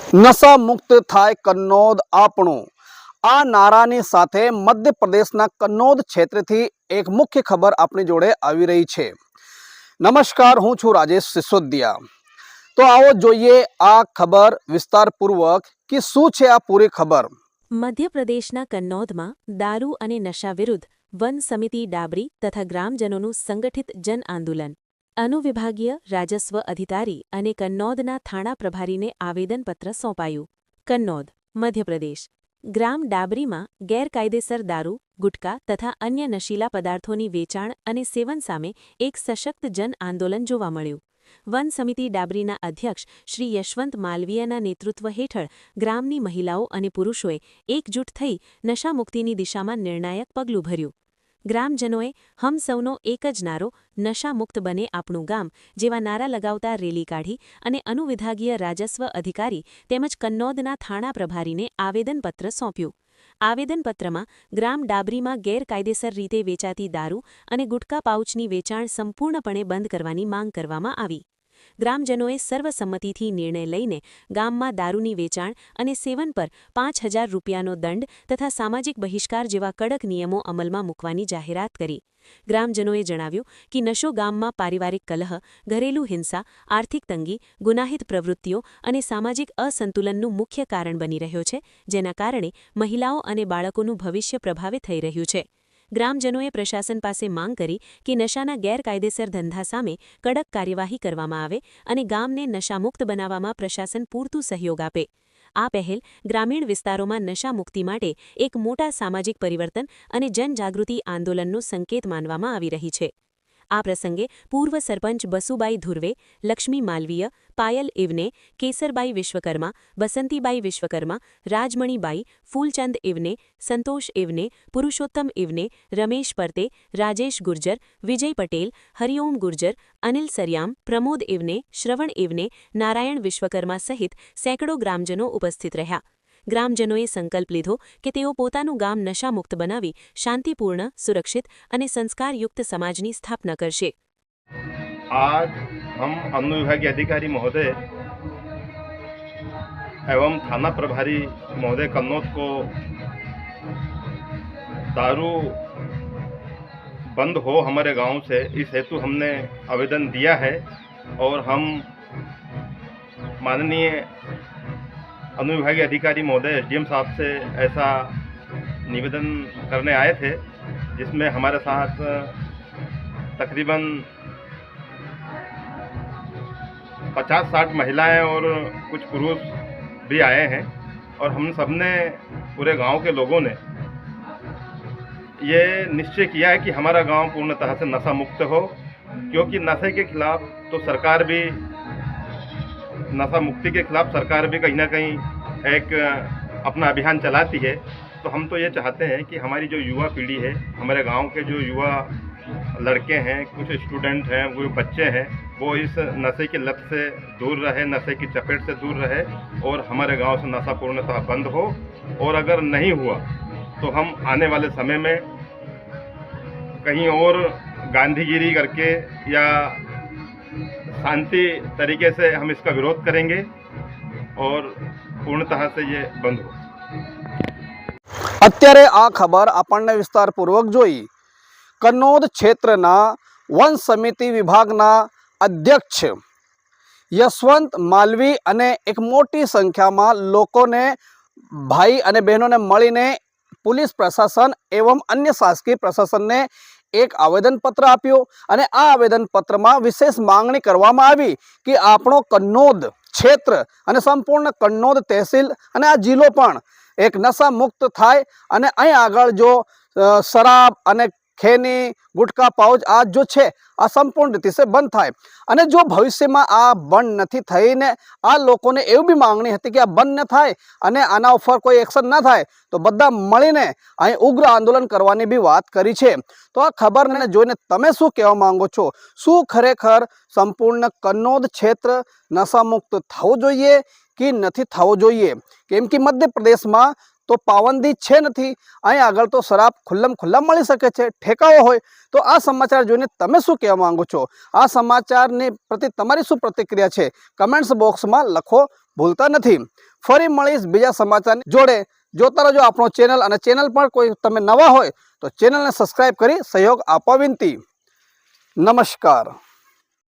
નશા મુક્ત થાય કન્નોદ આપણું આ નારાની સાથે મધ્યપ્રદેશના કન્નોદ ક્ષેત્રથી એક મુખ્ય ખબર આપણી જોડે આવી રહી છે। નમસ્કાર, હું છું રાજેશ સિસોદિયા। તો આવો જોઈએ આ ખબર વિસ્તારપૂર્વક કે શું છે આ પૂરી ખબર। મધ્યપ્રદેશના કન્નૌદમાં દારૂ અને નશા વિરુદ્ધ વન સમિતિ ડાબરી તથા ગ્રામજનોનું સંગઠિત જન આંદોલન। અનુવિભાગીય રાજસ્વ અધિકારી અને કન્નૌદના થાણા પ્રભારીને આવેદનપત્ર સોંપાયું। કન્નૌદ, મધ્યપ્રદેશ। ગ્રામ ડાબરીમાં ગેરકાયદેસર દારૂ, ગુટકા તથા અન્ય નશીલા પદાર્થોની વેચાણ અને સેવન સામે એક સશક્ત જન આંદોલન જોવા મળ્યું। વન સમિતિ ડાબરીના અધ્યક્ષ શ્રી યશવંત માલવીયના નેતૃત્વ હેઠળ ગ્રામની મહિલાઓ અને પુરુષોએ એકજૂટ થઈ નશામુક્તિની દિશામાં નિર્ણાયક પગલું ભર્યું। ગ્રામજનોએ હમ સૌનો એક જ નારો નશા મુક્ત બને આપણું ગામ જેવા નારા લગાવતા રેલી કાઢી અને અનુવિભાગીય રાજસ્વ અધિકારી તેમજ કન્નૌદના થાણા પ્રભારીને આવેદનપત્ર સોંપ્યું। આવેદનપત્રમાં ગ્રામ ડાબરીમાં ગેરકાયદેસર રીતે વેચાતી દારૂ અને ગુટકા પાઉચની વેચાણ સંપૂર્ણપણે બંધ કરવાની માંગ કરવામાં આવી। ગ્રામજનોએ સર્વસંમતિથી નિર્ણય લઈને ગામમાં દારૂની વેચાણ અને સેવન પર 5,000 રૂપિયાનો દંડ તથા સામાજિક બહિષ્કાર જેવા કડક નિયમો અમલમાં મૂકવાની જાહેરાત કરી। ગ્રામજનોએ જણાવ્યું કે નશો ગામમાં પારિવારિક કલહ, ઘરેલું હિંસા, આર્થિક તંગી, ગુનાહિત પ્રવૃત્તિઓ અને સામાજિક અસંતુલનનું મુખ્ય કારણ બની રહ્યો છે, જેના કારણે મહિલાઓ અને બાળકોનું ભવિષ્ય પ્રભાવિત થઈ રહ્યું છે। ગ્રામજનોએ પ્રશાસન પાસે માંગ કરી કે નશાના ગેરકાયદેસર ધંધા સામે કડક કાર્યવાહી કરવામાં આવે અને ગામને નશામુક્ત બનાવવામાં પ્રશાસન પૂરતું સહયોગ આપે। આ પહેલ ગ્રામીણ વિસ્તારોમાં નશામુક્તિ માટે એક મોટા સામાજિક પરિવર્તન અને જનજાગૃતિ આંદોલનનો સંકેત માનવામાં આવી રહી છે। આ પ્રસંગે પૂર્વ સરપંચ બસુબાઈ ધુર્વે, લક્ષ્મી માલવીય, પાયલ ઇવને, કેસરબાઈ વિશ્વકર્મા, બસંતીબાઈ વિશ્વકર્મા, રાજમણીબાઈ, ફૂલચંદ ઇવને, સંતોષ ઇવને, પુરુષોત્તમ ઇવને, રમેશ પરતે, રાજેશ ગુર્જર, વિજય પટેલ, હરિઓમ ગુર્જર, અનિલ સરિયામ, પ્રમોદ ઇવને, શ્રવણ ઇવને, નારાયણ વિશ્વકર્મા સહિત સેંકડો ગ્રામજનો ઉપસ્થિત રહ્યા। ગ્રામજનોએ સંકલ્પ લીધો કે તેઓ પોતાનું ગામ નશામુક્ત બનાવી શાંતિપૂર્ણ, સુરક્ષિત અને સંસ્कारयुक्त समाजની स्थापना करશે। आज हम अनुविभागीय अधिकारी महोदय एवं थाना प्रभारी महोदय कन्नौद को दारू बंद हो हमारे गांव से, इस हेतु हमने आवेदन दिया है और हम माननीय अनुविभागीय अधिकारी महोदय एसडीएम साहब से ऐसा निवेदन करने आए थे, जिसमें हमारे साथ तकरीबन 50-60 महिलाएं और कुछ पुरुष भी आए हैं और हम सबने पूरे गांव के लोगों ने ये निश्चय किया है कि हमारा गांव पूर्णतः से नशा मुक्त हो, क्योंकि नशे के खिलाफ तो सरकार भी, नशा मुक्ति के खिलाफ सरकार भी कहीं ना कहीं एक अपना अभियान चलाती है। तो हम तो ये चाहते हैं कि हमारी जो युवा पीढ़ी है, हमारे गांव के जो युवा लड़के हैं, कुछ स्टूडेंट हैं, वो बच्चे हैं, वो इस नशे की लत से दूर रहे, नशे की चपेट से दूर रहे और हमारे गांव से नशा पूर्णतः बंद हो। और अगर नहीं हुआ तो हम आने वाले समय में कहीं और गांधीगिरी करके या शांति तरीके से हम इसका विरोध करेंगे और पूर्णतः से ये बंद हो। અત્યારે આ ખબર આપણને વિસ્તારપૂર્વક જોઈ। કન્નૌદ ક્ષેત્રના વન સમિતિ વિભાગના અધ્યક્ષ યશવંત માલવી અને એક મોટી સંખ્યામાં લોકોને, ભાઈ અને બહેનોને મળીને પોલીસ પ્રશાસન એવં અન્ય શાસકીય પ્રશાસનને એક આવેદનપત્ર આપ્યું અને આ આવેદનપત્રમાં વિશેષ માંગણી કરવામાં આવી કે આપણો કન્નૌદ ક્ષેત્ર અને સંપૂર્ણ કન્નૌદ તહેસીલ અને આ જિલ્લો પણ એક નશા મુક્ત થાય અને અહીં આગળ જો શરાબ અને ખેની, ગુટકા પાઉચ આ જો છે આ સંપૂર્ણ રીતે से બંધ થાય અને જો ભવિષ્યમાં આ બંધ નથી થઈને આ લોકોને એવી બી માંગણી હતી કે આ બંધ ન થાય અને આના ઉપર કોઈ એક્શન ના થાય તો બધા મળીને અહીં ઉગ્ર આંદોલન કરવાની બી વાત કરી છે। તો આ ખબરને જોઈને તમે શું કહેવા માંગો છો? શું ખરેખર સંપૂર્ણ કન્નૌદ ક્ષેત્ર નશામુક્ત થવું જોઈએ કે નથી થવું જોઈએ? કેમ કે મધ્યપ્રદેશમાં તો પાબંદી છે નથી. અહીં આગળ તો શરાબ ખુલ્લા મળી શકે છે, ઠેકાવો હોય. તો આ સમાચાર જોઈને તમે શું કહેવા માંગો છો? આ સમાચારની પ્રતિ તમારી શું પ્રતિક્રિયા છે? કમેન્ટ્સ બોક્સમાં લખો ભૂલતા નથી. ફરી મળીશ બીજા સમાચારની જોડે. જોતા રહેજો આપણો ચેનલ, અને ચેનલ પર કોઈ તમે નવા હોય તો ચેનલને સબસ્ક્રાઈબ કરી સહયોગ આપવા વિનંતી. નમસ્કાર.